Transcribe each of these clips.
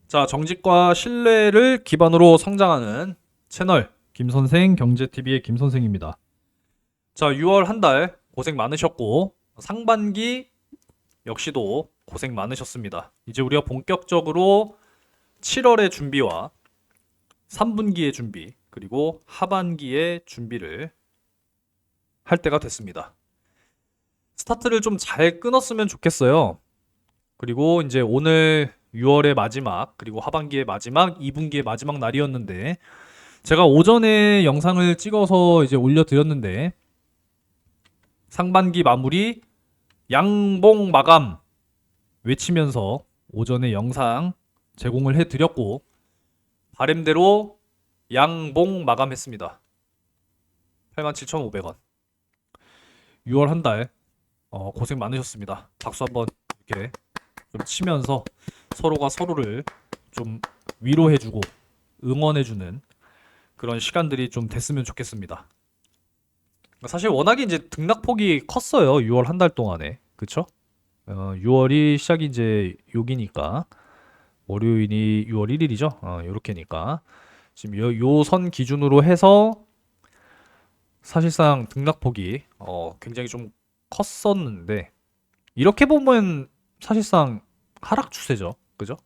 자, 정직과 신뢰를 기반으로 성장하는 채널 김선생 경제TV의 김선생입니다. 자, 6월 한 달 고생 많으셨고 상반기 역시도 고생 많으셨습니다. 이제 우리가 본격적으로 7월의 준비와 3분기의 준비 그리고 하반기의 준비를 할 때가 됐습니다. 스타트를 좀 잘 끊었으면 좋겠어요. 그리고 이제 오늘 6월의 마지막 그리고 하반기의 마지막 2분기의 마지막 날이었는데 제가 오전에 영상을 찍어서 이제 올려드렸는데 상반기 마무리 양봉 마감 외치면서 오전에 영상 제공을 해드렸고 바램대로 양봉 마감했습니다. 87,500원. 6월 한 달 고생 많으셨습니다. 박수 한번 이렇게 좀 치면서 서로가 서로를 좀 위로해주고 응원해주는 그런 시간들이 좀 됐으면 좋겠습니다. 사실 워낙에 이제 등락폭이 컸어요. 6월 한 달 동안에. 그쵸? 6월이 시작이 이제 여기니까 월요일이 6월 1일이죠. 요렇게니까 지금 요 선 기준으로 해서 사실상 등락폭이 굉장히 좀 컸었는데 이렇게 보면 사실상 하락 추세죠. 그죠?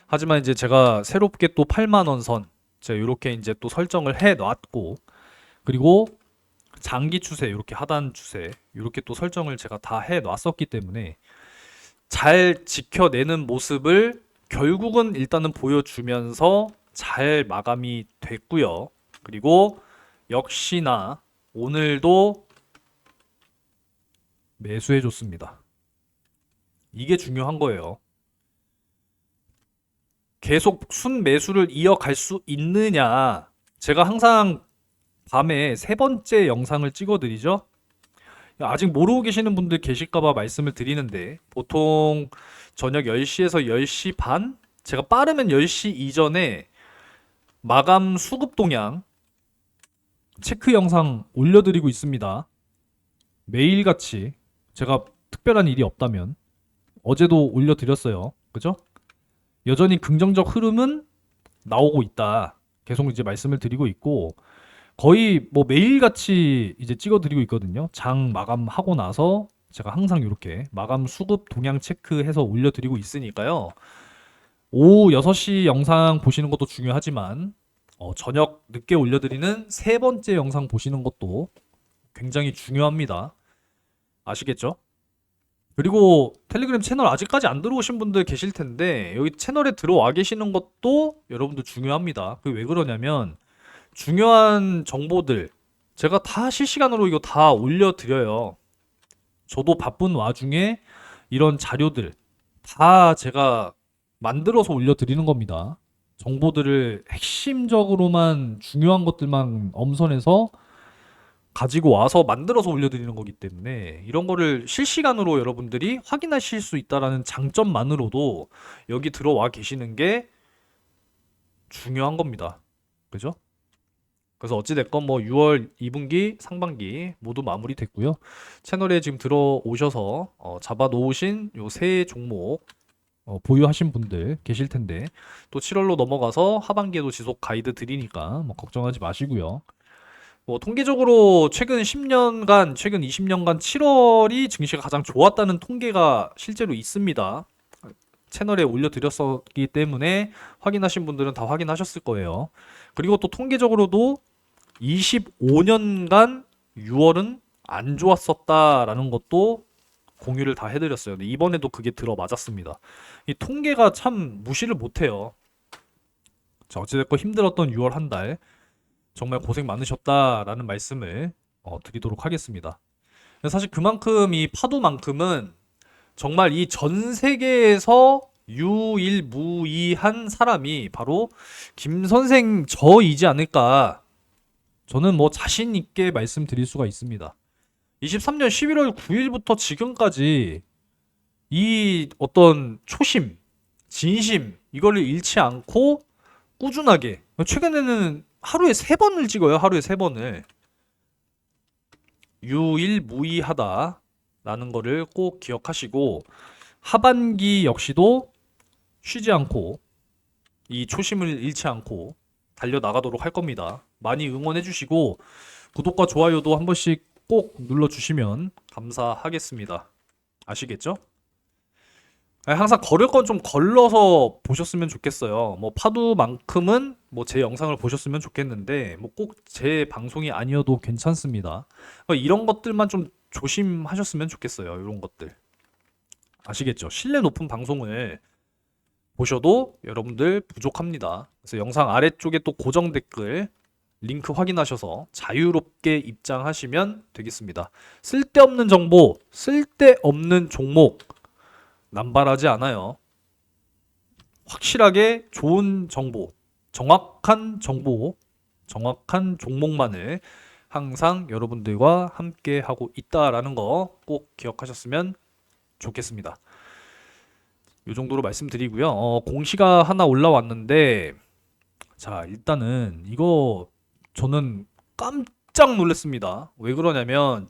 하지만 이제 제가 새롭게 또 8만 원 선, 제가 이렇게 이제 또 설정을 해 놨고, 그리고 장기 추세, 이렇게 하단 추세, 이렇게 또 설정을 제가 다 해 놨었기 때문에 잘 지켜내는 모습을 결국은 일단은 보여주면서 잘 마감이 됐고요. 그리고 역시나 오늘도 매수해 줬습니다. 이게 중요한 거예요. 계속 순매수를 이어갈 수 있느냐. 제가 항상 밤에 세 번째 영상을 찍어드리죠. 아직 모르고 계시는 분들 계실까봐 말씀을 드리는데 보통 저녁 10시에서 10시 반? 제가 빠르면 10시 이전에 마감 수급 동향 체크 영상 올려드리고 있습니다. 매일같이 제가 특별한 일이 없다면 어제도 올려드렸어요. 그죠? 여전히 긍정적 흐름은 나오고 있다. 계속 이제 말씀을 드리고 있고 거의 뭐 매일같이 이제 찍어드리고 있거든요. 장 마감하고 나서 제가 항상 이렇게 마감 수급 동향 체크해서 올려드리고 있으니까요. 오후 6시 영상 보시는 것도 중요하지만 저녁 늦게 올려드리는 세 번째 영상 보시는 것도 굉장히 중요합니다. 아시겠죠? 그리고 텔레그램 채널 아직까지 안 들어오신 분들 계실 텐데 여기 채널에 들어와 계시는 것도 여러분들 중요합니다. 그게 왜 그러냐면 중요한 정보들 제가 다 실시간으로 이거 다 올려드려요. 저도 바쁜 와중에 이런 자료들 다 제가 만들어서 올려드리는 겁니다. 정보들을 핵심적으로만 중요한 것들만 엄선해서 가지고 와서 만들어서 올려드리는 거기 때문에 이런 거를 실시간으로 여러분들이 확인하실 수 있다라는 장점만으로도 여기 들어와 계시는 게 중요한 겁니다. 그죠? 그래서 어찌됐건 뭐 6월 2분기, 상반기 모두 마무리됐고요. 채널에 지금 들어오셔서 잡아 놓으신 요 세 종목 보유하신 분들 계실 텐데 또 7월로 넘어가서 하반기에도 지속 가이드 드리니까 뭐 걱정하지 마시고요. 뭐 통계적으로 최근 10년간, 최근 20년간 7월이 증시가 가장 좋았다는 통계가 실제로 있습니다. 채널에 올려드렸었기 때문에 확인하신 분들은 다 확인하셨을 거예요. 그리고 또 통계적으로도 25년간 6월은 안 좋았었다라는 것도 공유를 다 해드렸어요. 근데 이번에도 그게 들어맞았습니다. 이 통계가 참 무시를 못해요. 자, 어찌됐건 힘들었던 6월 한 달 정말 고생 많으셨다라는 말씀을 드리도록 하겠습니다. 사실 그만큼 이 파도만큼은 정말 이 전 세계에서 유일무이한 사람이 바로 김 선생 저이지 않을까. 저는 뭐 자신 있게 말씀드릴 수가 있습니다. 23년 11월 9일부터 지금까지 이 어떤 초심, 진심 이거를 잃지 않고 꾸준하게 최근에는 하루에 3번을 찍어요. 하루에 3번을. 유일무이하다라는 거를 꼭 기억하시고 하반기 역시도 쉬지 않고 이 초심을 잃지 않고 달려나가도록 할 겁니다. 많이 응원해 주시고 구독과 좋아요도 한 번씩 꼭 눌러주시면 감사하겠습니다. 아시겠죠? 항상 걸을 건 좀 걸러서 보셨으면 좋겠어요. 뭐 파도만큼은 뭐 제 영상을 보셨으면 좋겠는데 뭐 꼭 제 방송이 아니어도 괜찮습니다. 그러니까 이런 것들만 좀 조심하셨으면 좋겠어요. 이런 것들. 아시겠죠? 신뢰 높은 방송을 보셔도 여러분들 부족합니다. 그래서 영상 아래쪽에 또 고정 댓글 링크 확인하셔서 자유롭게 입장하시면 되겠습니다. 쓸데없는 정보, 쓸데없는 종목 남발하지 않아요. 확실하게 좋은 정보, 정확한 정보, 정확한 종목만을 항상 여러분들과 함께 하고 있다라는 거 꼭 기억하셨으면 좋겠습니다. 이 정도로 말씀드리고요. 공시가 하나 올라왔는데, 자, 일단은 이거 저는 깜짝 놀랐습니다. 왜 그러냐면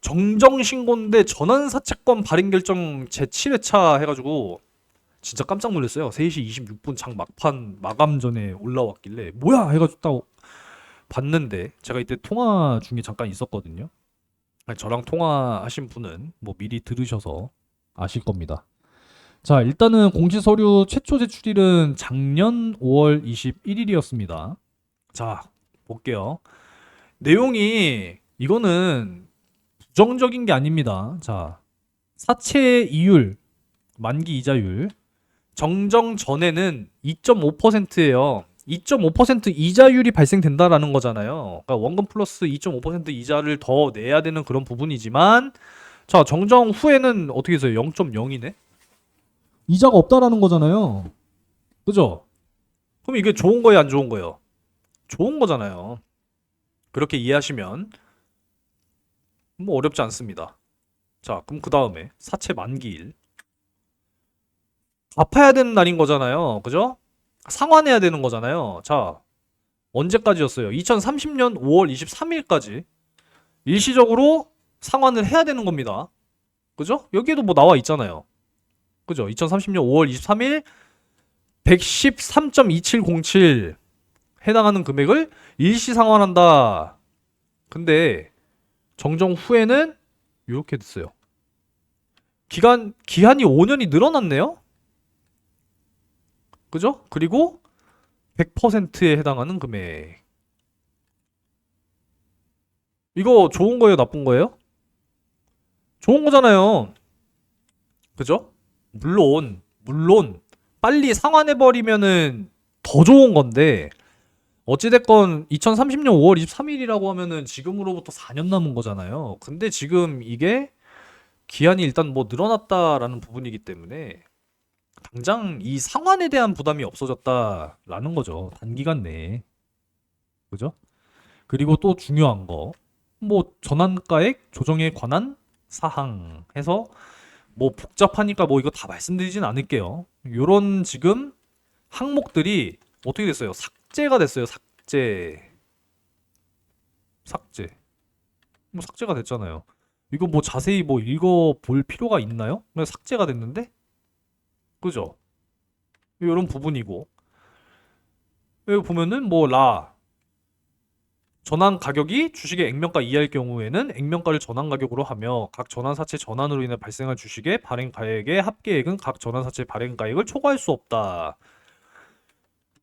정정신고인데 전환사채권 발행 결정 제7회차 해가지고 진짜 깜짝 놀랐어요. 3시 26분 장 막판 마감 전에 올라왔길래 뭐야 해가지고 딱 봤는데, 제가 이때 통화 중에 잠깐 있었거든요. 저랑 통화하신 분은 뭐 미리 들으셔서 아실 겁니다. 자, 일단은 공시 서류 최초 제출일은 작년 5월 21일이었습니다. 자, 볼게요. 내용이 이거는 부정적인 게 아닙니다. 자, 사채 이율, 만기 이자율, 정정 전에는 2.5%예요. 2.5% 이자율이 발생된다라는 거잖아요. 그러니까 원금 플러스 2.5% 이자를 더 내야 되는 그런 부분이지만, 자, 정정 후에는 어떻게 해서 0.0이네? 이자가 없다라는 거잖아요. 그죠? 그럼 이게 좋은 거예요, 안 좋은 거예요? 좋은 거잖아요. 그렇게 이해하시면 뭐 어렵지 않습니다. 자, 그럼 그 다음에 사채 만기일. 갚아야 되는 날인 거잖아요. 그죠? 상환해야 되는 거잖아요. 자, 언제까지였어요? 2030년 5월 23일까지 일시적으로 상환을 해야 되는 겁니다. 그죠? 여기에도 뭐 나와 있잖아요. 그죠? 2030년 5월 23일 113.2707 해당하는 금액을 일시 상환한다. 근데 정정 후에는 이렇게 됐어요. 기한이 5년이 늘어났네요? 그죠? 그리고 100%에 해당하는 금액. 이거 좋은 거예요, 나쁜 거예요? 좋은 거잖아요. 그죠? 물론 빨리 상환해버리면은 더 좋은 건데, 어찌됐건 2030년 5월 23일이라고 하면은 지금으로부터 4년 남은 거잖아요. 근데 지금 이게 기한이 일단 뭐 늘어났다라는 부분이기 때문에 당장 이 상환에 대한 부담이 없어졌다라는 거죠. 단기간 내에. 그죠? 그리고 또 중요한 거, 뭐 전환가액 조정에 관한 사항 해서 뭐 복잡하니까 뭐 이거 다 말씀드리진 않을게요. 요런 지금 항목들이 어떻게 됐어요? 삭제가 됐어요. 삭제. 뭐 삭제가 됐잖아요. 이거 뭐 자세히 뭐 읽어볼 필요가 있나요? 그냥 삭제가 됐는데? 그죠? 이런 부분이고, 여기 보면은 전환 가격이 주식의 액면가 이하일 경우에는 액면가를 전환 가격으로 하며 각 전환 사채 전환으로 인해 발생할 주식의 발행 가액의 합계액은 각 전환 사채 발행 가액을 초과할 수 없다.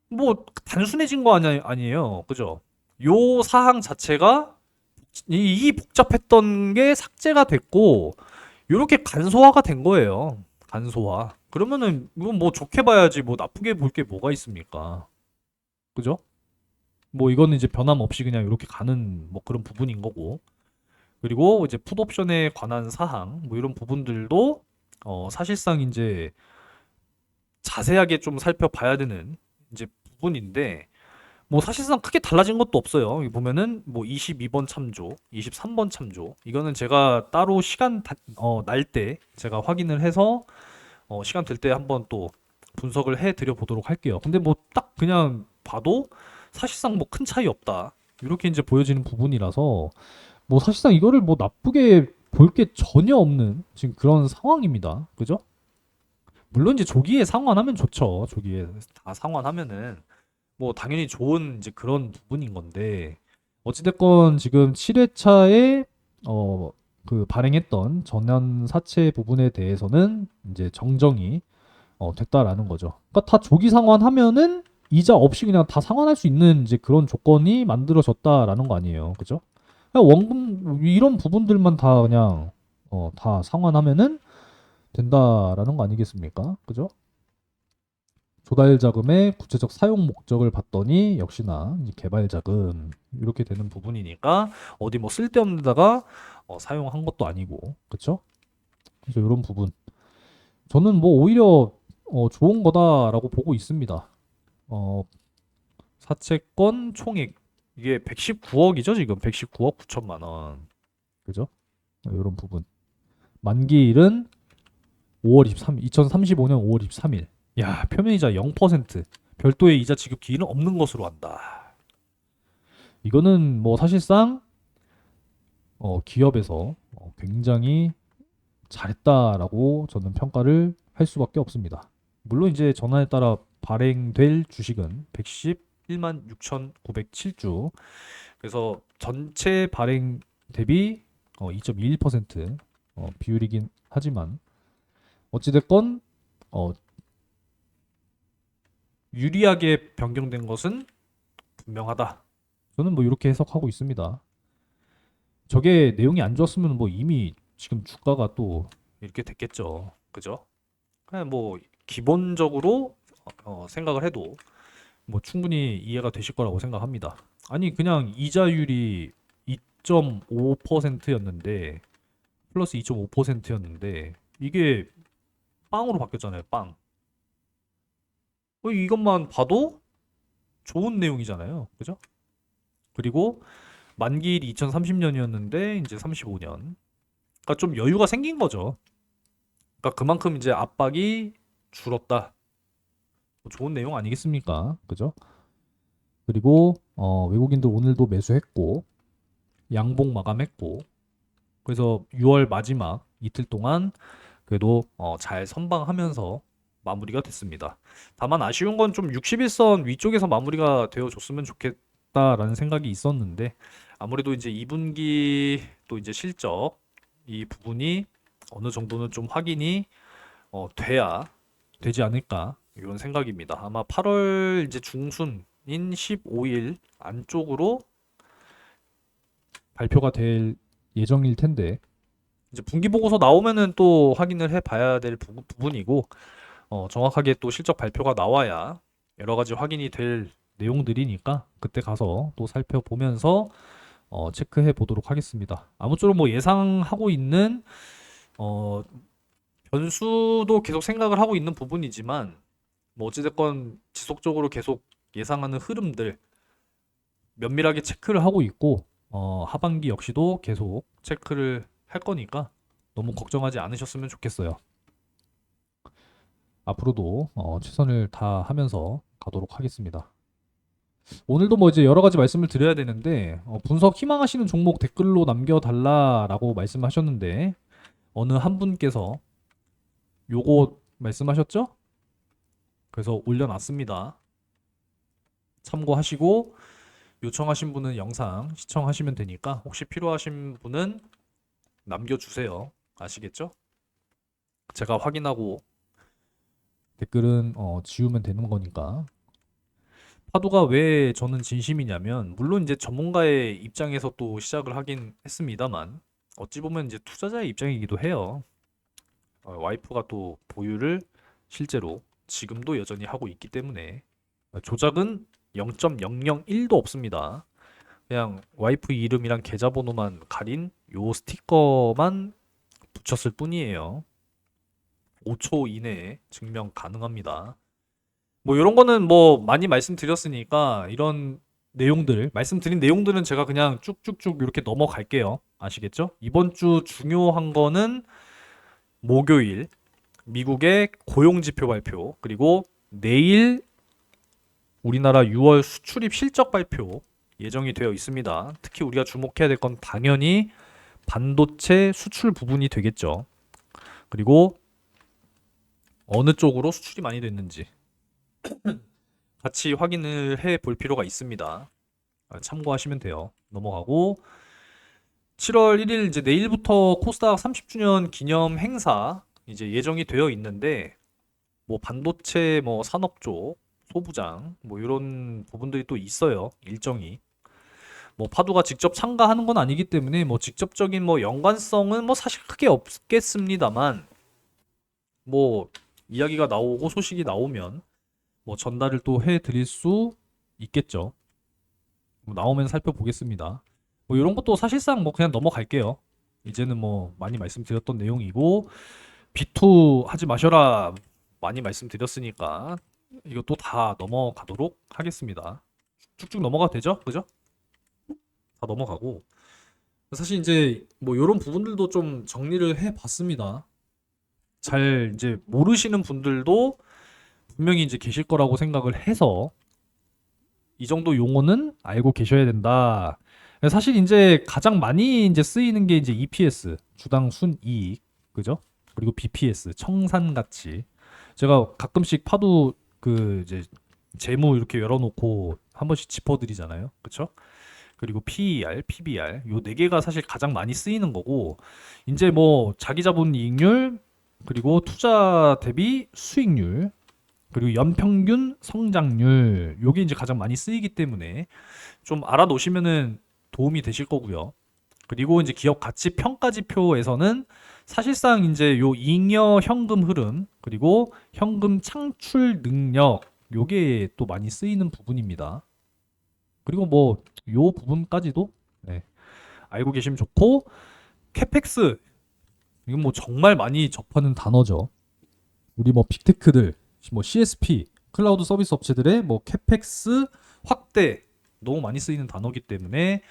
뭐 단순해진 거 아니에요. 그죠? 요 사항 자체가 이 복잡했던 게 삭제가 됐고 요렇게 간소화가 된 거예요. 간소화. 그러면은 이건 뭐 좋게 봐야지 뭐 나쁘게 볼 게 뭐가 있습니까? 그죠? 뭐 이거는 이제 변함없이 그냥 이렇게 가는 뭐 그런 부분인 거고. 그리고 이제 풋옵션에 관한 사항 뭐 이런 부분들도 사실상 이제 자세하게 좀 살펴봐야 되는 이제 부분인데, 뭐 사실상 크게 달라진 것도 없어요. 여기 보면은 뭐 22번 참조, 23번 참조. 이거는 제가 따로 시간 날 때 제가 확인을 해서 시간 될 때 한번 또 분석을 해 드려 보도록 할게요. 근데 뭐 딱 그냥 봐도 사실상 뭐 큰 차이 없다. 이렇게 이제 보여지는 부분이라서 뭐 사실상 이거를 뭐 나쁘게 볼 게 전혀 없는 지금 그런 상황입니다. 그죠? 물론 이제 조기에 상환하면 좋죠. 조기에 다 상환하면은 뭐 당연히 좋은 이제 그런 부분인 건데 어찌됐건 지금 7회차에 그 발행했던 전환 사채 부분에 대해서는 이제 정정이 됐다라는 거죠. 그러니까 다 조기 상환하면은 이자 없이 그냥 다 상환할 수 있는 이제 그런 조건이 만들어졌다라는 거 아니에요. 그죠? 그냥 원금 이런 부분들만 다 그냥 다 상환하면은 된다라는 거 아니겠습니까? 그죠? 조달 자금의 구체적 사용 목적을 봤더니 역시나 이제 개발 자금 이렇게 되는 부분이니까 어디 뭐 쓸데없는 데다가 사용한 것도 아니고 그쵸? 그래서 이런 부분 저는 뭐 오히려 좋은 거다라고 보고 있습니다. 어, 사채권 총액 이게 119억이죠 지금 119억 9천만 원 그죠? 이런 부분 만기일은 5월 23일 2035년 5월 23일 야 표면이자 0% 별도의 이자 지급 기일은 없는 것으로 한다. 이거는 뭐 사실상 기업에서 굉장히 잘했다라고 저는 평가를 할 수밖에 없습니다. 물론 이제 전환에 따라 발행될 주식은 111만 6,907주. 그래서 전체 발행 대비 2.21% 비율이긴 하지만 어찌됐건 어, 유리하게 변경된 것은 분명하다. 저는 뭐 이렇게 해석하고 있습니다. 저게 내용이 안 좋았으면 뭐 이미 지금 주가가 또 이렇게 됐겠죠. 그죠? 그냥 뭐 기본적으로 생각을 해도 뭐 충분히 이해가 되실 거라고 생각합니다. 아니 그냥 이자율이 2.5%였는데 플러스 2.5%였는데 이게 빵으로 바뀌었잖아요. 빵. 이것만 봐도 좋은 내용이잖아요. 그죠? 그리고 만기일이 2030년이었는데 이제 35년. 그러니까 좀 여유가 생긴 거죠. 그러니까 그만큼 이제 압박이 줄었다. 뭐 좋은 내용 아니겠습니까? 그죠? 그리고 외국인들 오늘도 매수했고 양봉 마감했고 그래서 6월 마지막 이틀 동안 그래도 잘 선방하면서 마무리가 됐습니다. 다만 아쉬운 건 좀 61선 위쪽에서 마무리가 되어 줬으면 좋겠다라는 생각이 있었는데 아무래도 이제 2분기 또 이제 실적 이 부분이 어느 정도는 좀 확인이 돼야 되지 않을까 이런 생각입니다. 아마 8월 이제 중순인 15일 안쪽으로 발표가 될 예정일 텐데 이제 분기 보고서 나오면은 또 확인을 해봐야 될 부분이고 정확하게 또 실적 발표가 나와야 여러 가지 확인이 될 내용들이니까 그때 가서 또 살펴보면서 체크해 보도록 하겠습니다. 아무쪼록 뭐 예상하고 있는 어, 변수도 계속 생각을 하고 있는 부분이지만 뭐 어찌됐건 지속적으로 계속 예상하는 흐름들 면밀하게 체크를 하고 있고 하반기 역시도 계속 체크를 할 거니까 너무 걱정하지 않으셨으면 좋겠어요. 앞으로도 최선을 다하면서 가도록 하겠습니다. 오늘도 뭐 이제 여러 가지 말씀을 드려야 되는데 분석 희망하시는 종목 댓글로 남겨달라라고 말씀하셨는데 어느 한 분께서 요거 말씀하셨죠? 그래서 올려놨습니다. 참고하시고 요청하신 분은 영상 시청하시면 되니까 혹시 필요하신 분은 남겨주세요. 아시겠죠? 제가 확인하고 댓글은 지우면 되는 거니까. 파도가 왜 저는 진심이냐면 물론 이제 전문가의 입장에서 또 시작을 하긴 했습니다만 어찌 보면 이제 투자자의 입장이기도 해요. 와이프가 또 보유를 실제로 지금도 여전히 하고 있기 때문에 조작은 0.001도 없습니다. 그냥 와이프 이름이랑 계좌번호만 가린 요 스티커만 붙였을 뿐이에요. 5초 이내에 증명 가능합니다. 뭐 이런 거는 뭐 많이 말씀드렸으니까 이런 내용들, 말씀드린 내용들은 제가 그냥 쭉쭉쭉 이렇게 넘어갈게요. 아시겠죠? 이번 주 중요한 거는 목요일 미국의 고용지표 발표, 그리고 내일 우리나라 6월 수출입 실적 발표 예정이 되어 있습니다. 특히 우리가 주목해야 될 건 당연히 반도체 수출 부분이 되겠죠. 그리고 어느 쪽으로 수출이 많이 됐는지 같이 확인을 해 볼 필요가 있습니다. 참고하시면 돼요. 넘어가고 7월 1일 이제 내일부터 코스닥 30주년 기념 행사 이제 예정이 되어 있는데 뭐 반도체 뭐 산업 쪽 소부장 뭐 이런 부분들이 또 있어요. 일정이. 뭐 파두가 직접 참가하는 건 아니기 때문에 뭐 직접적인 뭐 연관성은 뭐 사실 크게 없겠습니다만 뭐 이야기가 나오고 소식이 나오면 뭐 전달을 또 해드릴 수 있겠죠. 뭐 나오면 살펴보겠습니다. 뭐 이런 것도 사실상 뭐 그냥 넘어갈게요. 이제는 뭐 많이 말씀드렸던 내용이고 B2 하지 마셔라 많이 말씀드렸으니까 이것도 다 넘어가도록 하겠습니다. 쭉쭉 넘어가도 되죠? 그죠? 다 넘어가고 사실 이제 뭐 이런 부분들도 좀 정리를 해봤습니다. 잘 이제 모르시는 분들도 분명히 이제 계실 거라고 생각을 해서 이 정도 용어는 알고 계셔야 된다. 사실 이제 가장 많이 이제 쓰이는 게 이제 EPS, 주당 순이익, 그죠? 그리고 BPS, 청산 가치. 제가 가끔씩 파도 그 이제 재무 이렇게 열어놓고 한 번씩 짚어드리잖아요, 그렇죠? 그리고 PER, PBR 요 네 개가 사실 가장 많이 쓰이는 거고 이제 뭐 자기 자본 이익률 그리고 투자 대비 수익률 그리고 연평균 성장률 요게 이제 가장 많이 쓰이기 때문에 좀 알아놓으시면은 도움이 되실 거고요. 그리고 이제 기업 가치 평가 지표에서는 사실상 이제 요 잉여 현금 흐름 그리고 현금 창출 능력 요게 또 많이 쓰이는 부분입니다. 그리고 뭐 요 부분까지도 네, 알고 계시면 좋고 캐펙스 이건 뭐 정말 많이 접하는 단어죠. 우리 뭐 빅테크들 뭐 CSP 클라우드 서비스 업체들의 뭐 캐펙스 확대 너무 많이 쓰이는 단어기 때문에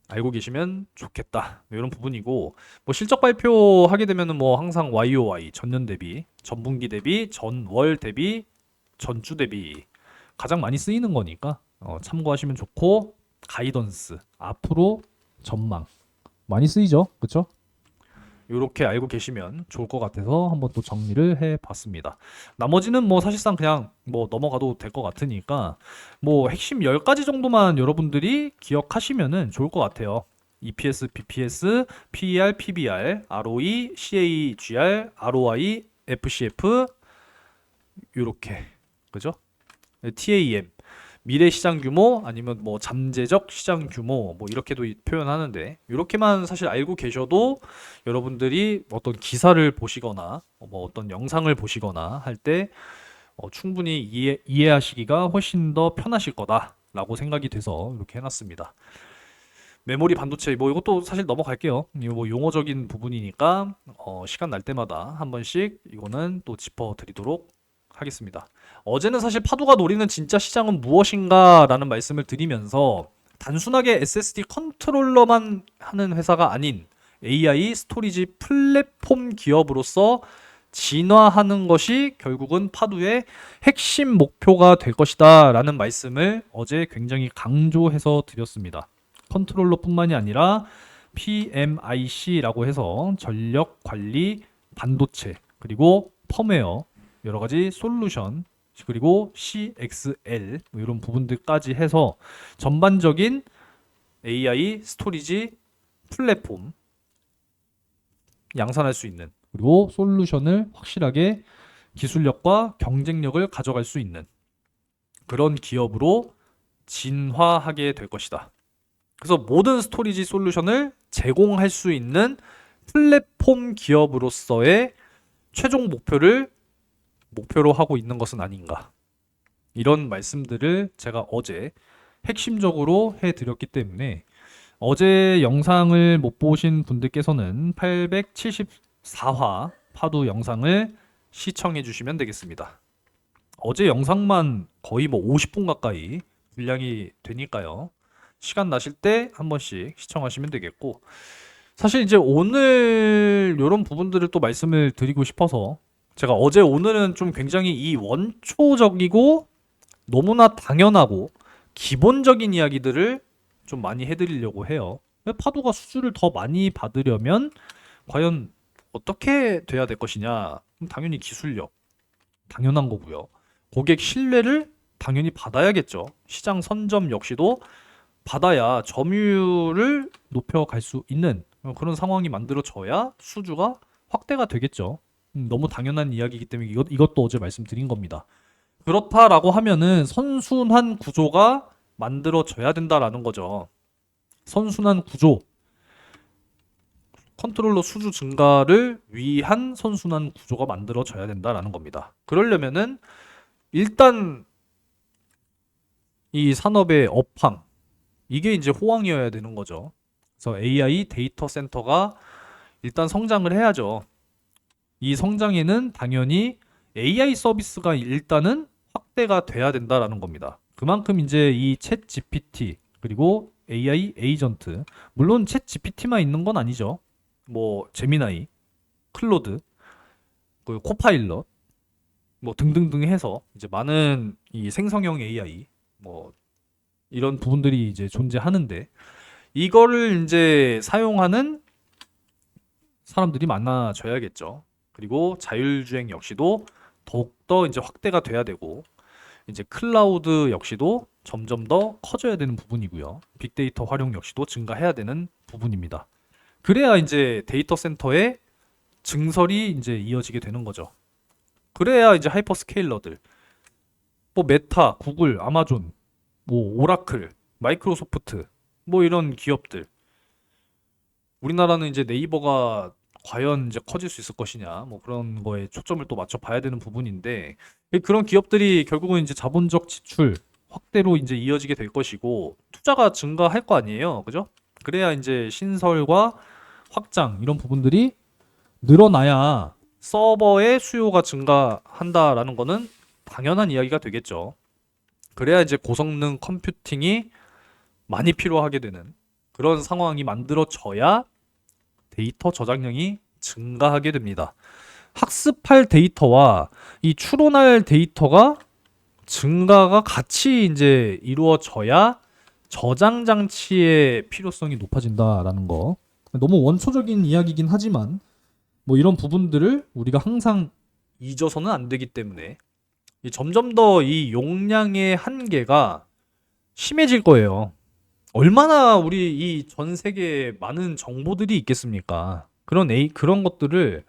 알고 계시면 좋겠다 이런 부분이고 뭐 실적 발표하게 되면은 뭐 항상 YOY 전년 대비 전분기 대비 전월 대비 전주 대비 가장 많이 쓰이는 거니까 참고하시면 좋고 가이던스 앞으로 전망 많이 쓰이죠 그쵸? 이렇게 알고 계시면 좋을 것 같아서 한번 또 정리를 해봤습니다. 나머지는 뭐 사실상 그냥 뭐 넘어가도 될 것 같으니까 뭐 핵심 10가지 정도만 여러분들이 기억하시면은 좋을 것 같아요. EPS, BPS, PER, PBR, ROE, CAGR, ROI, FCF 이렇게 그죠? TAM 미래 시장 규모 아니면 뭐 잠재적 시장 규모 뭐 이렇게도 표현하는데 이렇게만 사실 알고 계셔도 여러분들이 어떤 기사를 보시거나 뭐 어떤 영상을 보시거나 할 때 충분히 이해하시기가 훨씬 더 편하실 거다라고 생각이 돼서 이렇게 해놨습니다. 메모리 반도체 뭐 이것도 사실 넘어갈게요. 이거 뭐 용어적인 부분이니까 시간 날 때마다 한 번씩 이거는 또 짚어드리도록 하겠습니다. 어제는 사실 파도가 노리는 진짜 시장은 무엇인가라는 말씀을 드리면서 단순하게 SSD 컨트롤러만 하는 회사가 아닌 AI 스토리지 플랫폼 기업으로서 진화하는 것이 결국은 파도의 핵심 목표가 될 것이다 라는 말씀을 어제 굉장히 강조해서 드렸습니다. 컨트롤러뿐만이 아니라 PMIC라고 해서 전력 관리 반도체 그리고 펌웨어 여러 가지 솔루션 그리고 CXL 뭐 이런 부분들까지 해서 전반적인 AI 스토리지 플랫폼 양산할 수 있는 그리고 솔루션을 확실하게 기술력과 경쟁력을 가져갈 수 있는 그런 기업으로 진화하게 될 것이다. 그래서 모든 스토리지 솔루션을 제공할 수 있는 플랫폼 기업으로서의 최종 목표로 하고 있는 것은 아닌가. 이런 말씀들을 제가 어제 핵심적으로 해드렸기 때문에 어제 영상을 못 보신 분들께서는 874화 파도 영상을 시청해 주시면 되겠습니다. 어제 영상만 거의 뭐 50분 가까이 분량이 되니까요. 시간 나실 때 한 번씩 시청하시면 되겠고 사실 이제 오늘 이런 부분들을 또 말씀을 드리고 싶어서 제가 어제 오늘은 좀 굉장히 이 원초적이고 너무나 당연하고 기본적인 이야기들을 좀 많이 해드리려고 해요. 파도가 수주를 더 많이 받으려면 과연 어떻게 돼야 될 것이냐? 그럼 당연히 기술력, 당연한 거고요. 고객 신뢰를 당연히 받아야겠죠. 시장 선점 역시도 받아야 점유율을 높여갈 수 있는 그런 상황이 만들어져야 수주가 확대가 되겠죠. 너무 당연한 이야기이기 때문에 이것도 어제 말씀드린 겁니다. 그렇다라고 하면은 선순환 구조가 만들어져야 된다라는 거죠. 선순환 구조, 컨트롤러 수주 증가를 위한 선순환 구조가 만들어져야 된다라는 겁니다. 그러려면은 일단 이 산업의 업황, 이게 이제 호황이어야 되는 거죠. 그래서 AI 데이터 센터가 일단 성장을 해야죠. 이 성장에는 당연히 AI 서비스가 일단은 확대가 돼야 된다라는 겁니다. 그만큼 이제 이 챗 GPT 그리고 AI 에이전트, 물론 챗 GPT만 있는 건 아니죠. 뭐 제미나이, 클로드, 그 코파일럿 뭐 등등등 해서 이제 많은 이 생성형 AI 뭐 이런 부분들이 이제 존재하는데 이거를 이제 사용하는 사람들이 많아져야겠죠. 그리고 자율주행 역시도 더욱더 이제 확대가 돼야 되고 이제 클라우드 역시도 점점 더 커져야 되는 부분이고요. 빅데이터 활용 역시도 증가해야 되는 부분입니다. 그래야 이제 데이터 센터의 증설이 이제 이어지게 되는 거죠. 그래야 이제 하이퍼스케일러들, 뭐 메타, 구글, 아마존, 뭐 오라클, 마이크로소프트, 뭐 이런 기업들. 우리나라는 이제 네이버가 과연 이제 커질 수 있을 것이냐, 뭐 그런 거에 초점을 또 맞춰 봐야 되는 부분인데 그런 기업들이 결국은 이제 자본적 지출 확대로 이제 이어지게 될 것이고 투자가 증가할 거 아니에요, 그죠? 그래야 이제 신설과 확장 이런 부분들이 늘어나야 서버의 수요가 증가한다라는 거는 당연한 이야기가 되겠죠. 그래야 이제 고성능 컴퓨팅이 많이 필요하게 되는 그런 상황이 만들어져야 데이터 저장량이 증가하게 됩니다. 학습할 데이터와 이 추론할 데이터가 증가가 같이 이제 이루어져야 저장 장치의 필요성이 높아진다라는 거. 너무 원초적인 이야기긴 하지만 뭐 이런 부분들을 우리가 항상 잊어서는 안 되기 때문에 점점 더 이 용량의 한계가 심해질 거예요. 얼마나 우리 이 전 세계에 많은 정보들이 있겠습니까? 그런 것들을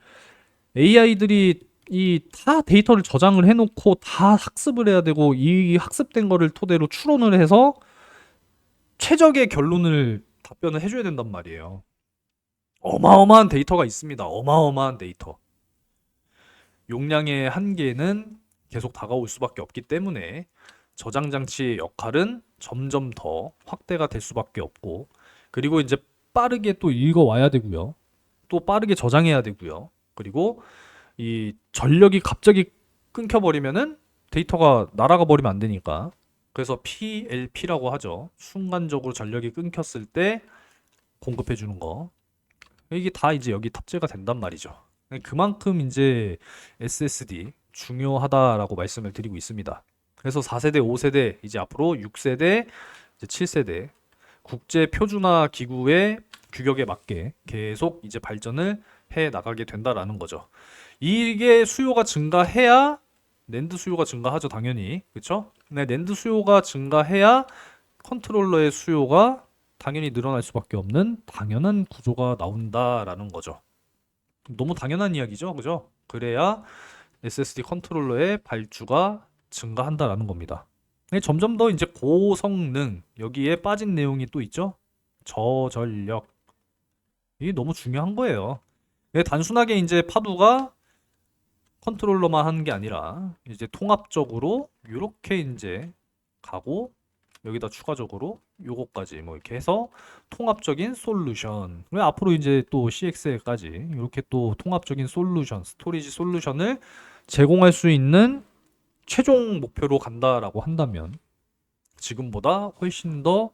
AI들이 이 다 데이터를 저장을 해놓고 다 학습을 해야 되고 이 학습된 거를 토대로 추론을 해서 최적의 결론을 답변을 해줘야 된단 말이에요. 어마어마한 데이터가 있습니다. 어마어마한 데이터. 용량의 한계는 계속 다가올 수밖에 없기 때문에 저장 장치의 역할은 점점 더 확대가 될 수밖에 없고 그리고 이제 빠르게 또 읽어 와야 되고요. 또 빠르게 저장해야 되고요. 그리고 이 전력이 갑자기 끊겨버리면은 데이터가 날아가 버리면 안 되니까 그래서 PLP라고 하죠. 순간적으로 전력이 끊겼을 때 공급해 주는 거. 이게 다 이제 여기 탑재가 된단 말이죠. 그만큼 이제 SSD 중요하다라고 말씀을 드리고 있습니다. 그래서 4세대, 5세대, 이제 앞으로 6세대, 이제 7세대 국제 표준화 기구의 규격에 맞게 계속 이제 발전을 해 나가게 된다라는 거죠. 이게 수요가 증가해야 낸드 수요가 증가하죠, 당연히. 그렇죠? 네, 낸드 수요가 증가해야 컨트롤러의 수요가 당연히 늘어날 수밖에 없는 당연한 구조가 나온다라는 거죠. 너무 당연한 이야기죠, 그죠? 그래야 SSD 컨트롤러의 발주가 증가한다라는 겁니다. 점점 더 이제 고성능 여기에 빠진 내용이 또 있죠. 저전력 이게 너무 중요한 거예요. 단순하게 이제 파두가 컨트롤러만 하는 게 아니라 이제 통합적으로 이렇게 이제 가고 여기다 추가적으로 요거까지 뭐 이렇게 해서 통합적인 솔루션. 앞으로 이제 또 CXL까지 이렇게 또 통합적인 솔루션, 스토리지 솔루션을 제공할 수 있는 최종 목표로 간다라고 한다면 지금보다 훨씬 더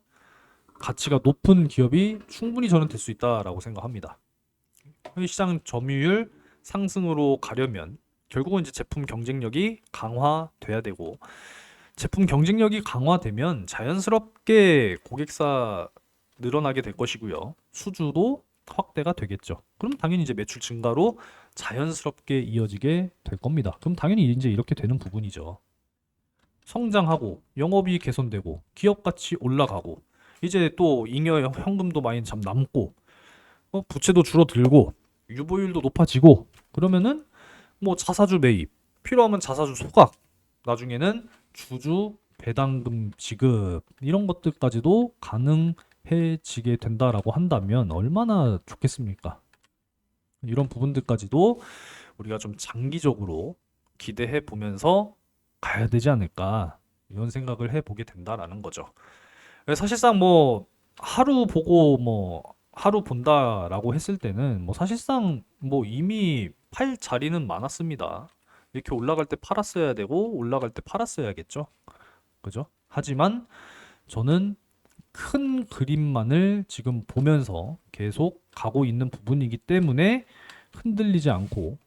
가치가 높은 기업이 충분히 저는 될 수 있다라고 생각합니다. 시장 점유율 상승으로 가려면 결국은 이제 제품 경쟁력이 강화돼야 되고 제품 경쟁력이 강화되면 자연스럽게 고객사 늘어나게 될 것이고요. 수주도 확대가 되겠죠. 그럼 당연히 이제 매출 증가로 자연스럽게 이어지게 될 겁니다. 그럼 당연히 이제 이렇게 되는 부분이죠. 성장하고 영업이익 개선되고 기업 가치 올라가고 이제 또 잉여 현금도 많이 참 남고 부채도 줄어들고 유보율도 높아지고 그러면은 뭐 자사주 매입 필요하면 자사주 소각 나중에는 주주 배당금 지급 이런 것들까지도 가능해지게 된다라고 한다면 얼마나 좋겠습니까? 이런 부분들까지도 우리가 좀 장기적으로 기대해 보면서 가야 되지 않을까 이런 생각을 해보게 된다라는 거죠. 사실상 뭐 하루 보고 뭐 하루 본다라고 했을 때는 뭐 사실상 뭐 이미 팔 자리는 많았습니다. 이렇게 올라갈 때 팔았어야 되고 올라갈 때 팔았어야겠죠. 그죠? 하지만 저는 큰 그림만을 지금 보면서 계속 가고 있는 부분이기 때문에 흔들리지 않고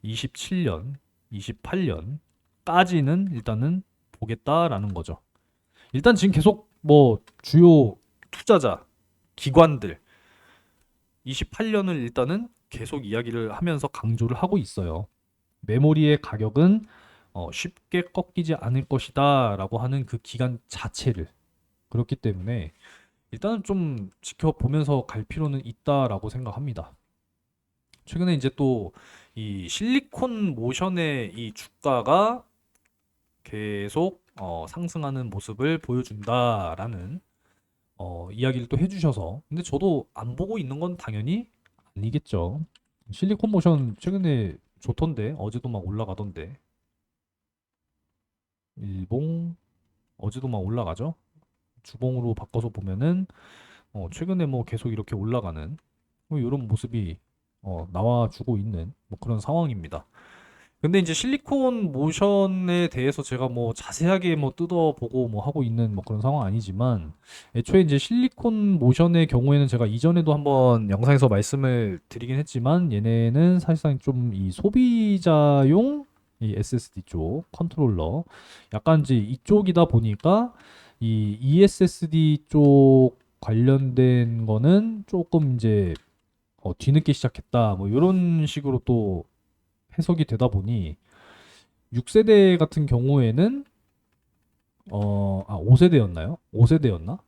27년, 28년까지는 일단은 보겠다라는 거죠. 일단 지금 계속 뭐 주요 투자자, 기관들 28년을 일단은 계속 이야기를 하면서 강조를 하고 있어요. 메모리의 가격은 쉽게 꺾이지 않을 것이다라고 하는 그 기간 자체를 그렇기 때문에 일단은 좀 지켜보면서 갈 필요는 있다라고 생각합니다. 최근에 이제 또 이 실리콘 모션의 이 주가가 계속 상승하는 모습을 보여준다라는 이야기를 또 해주셔서 근데 저도 안 보고 있는 건 당연히 아니겠죠. 실리콘 모션 최근에 좋던데 어제도 막 올라가던데 일봉 어제도 막 올라가죠. 주봉으로 바꿔서 보면은 최근에 뭐 계속 이렇게 올라가는 뭐 이런 모습이 나와주고 있는 뭐 그런 상황입니다. 근데 이제 실리콘 모션에 대해서 제가 뭐 자세하게 뭐 뜯어보고 뭐 하고 있는 뭐 그런 상황 아니지만 애초에 이제 실리콘 모션의 경우에는 제가 이전에도 한번 영상에서 말씀을 드리긴 했지만 얘네는 사실상 좀 이 소비자용 이 SSD 쪽 컨트롤러 약간 이제 이쪽이다 보니까 이 ESSD 쪽 관련된 거는 조금 이제 뒤늦게 시작했다 뭐 이런 식으로 또 해석이 되다 보니 6세대 같은 경우에는 5세대였나요? 5세대였나?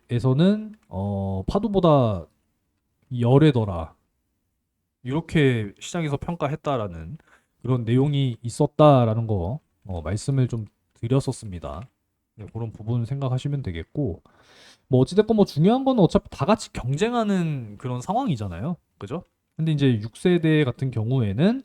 5세대에서는 파도보다 열애더라. 이렇게 시장에서 평가했다라는 그런 내용이 있었다라는 거 말씀을 좀 드렸었습니다. 네, 그런 부분 생각하시면 되겠고 뭐 어찌됐건 뭐 중요한 건 어차피 다 같이 경쟁하는 그런 상황이잖아요. 그죠? 근데 이제 6세대 같은 경우에는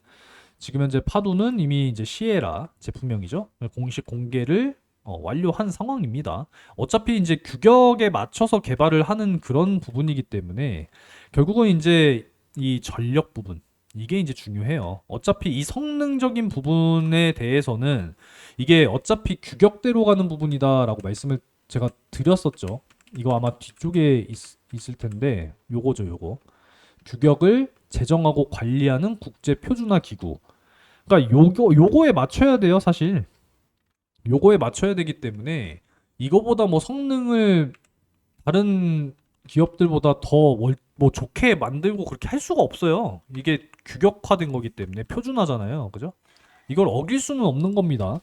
지금 현재 파도는 이미 이제 시에라 제품명이죠. 공식 공개를 완료한 상황입니다. 어차피 이제 규격에 맞춰서 개발을 하는 그런 부분이기 때문에 결국은 이제 이 전력 부분 이게 이제 중요해요. 어차피 이 성능적인 부분에 대해서는 이게 어차피 규격대로 가는 부분이다라고 말씀을 제가 드렸었죠. 이거 아마 뒤쪽에 있을 텐데 요거죠, 요거. 규격을 제정하고 관리하는 국제 표준화 기구. 그러니까 요거에 맞춰야 돼요, 사실. 요거에 맞춰야 되기 때문에 이거보다 뭐 성능을 다른 기업들보다 더 뭐 좋게 만들고 그렇게 할 수가 없어요. 이게 규격화된 거기 때문에 표준화잖아요. 그죠? 이걸 어길 수는 없는 겁니다.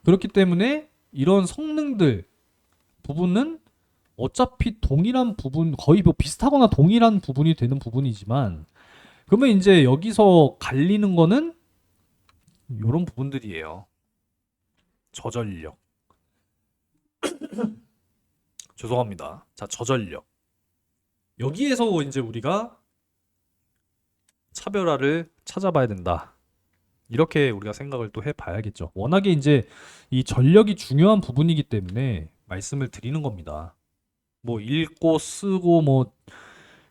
그렇기 때문에 이런 성능들 부분은 어차피 동일한 부분, 거의 뭐 비슷하거나 동일한 부분이 되는 부분이지만 그러면 이제 여기서 갈리는 거는 이런 부분들이에요. 저전력. 죄송합니다. 자, 저전력. 여기에서 이제 우리가 차별화를 찾아봐야 된다. 이렇게 우리가 생각을 또 해봐야겠죠. 워낙에 이제 이 전력이 중요한 부분이기 때문에 말씀을 드리는 겁니다. 뭐 읽고 쓰고 뭐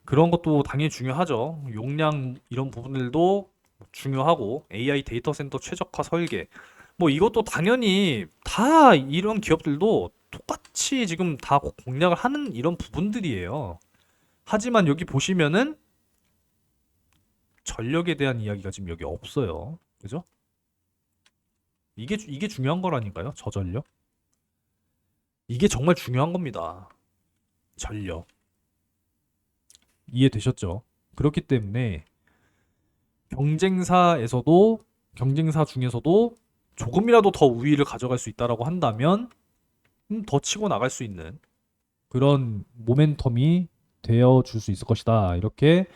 그런 것도 당연히 중요하죠. 용량 이런 부분들도 중요하고 AI 데이터 센터 최적화 설계 뭐 이것도 당연히 다 이런 기업들도 똑같이 지금 다 공략을 하는 이런 부분들이에요. 하지만 여기 보시면은 전력에 대한 이야기가 지금 여기 없어요. 그죠? 이게 중요한 거라니까요. 저전력. 이게 정말 중요한 겁니다. 전력. 이해되셨죠? 그렇기 때문에 경쟁사 중에서도 조금이라도 더 우위를 가져갈 수 있다라고 한다면 더 치고 나갈 수 있는 그런 모멘텀이 되어 줄 수 있을 것이다. 이렇게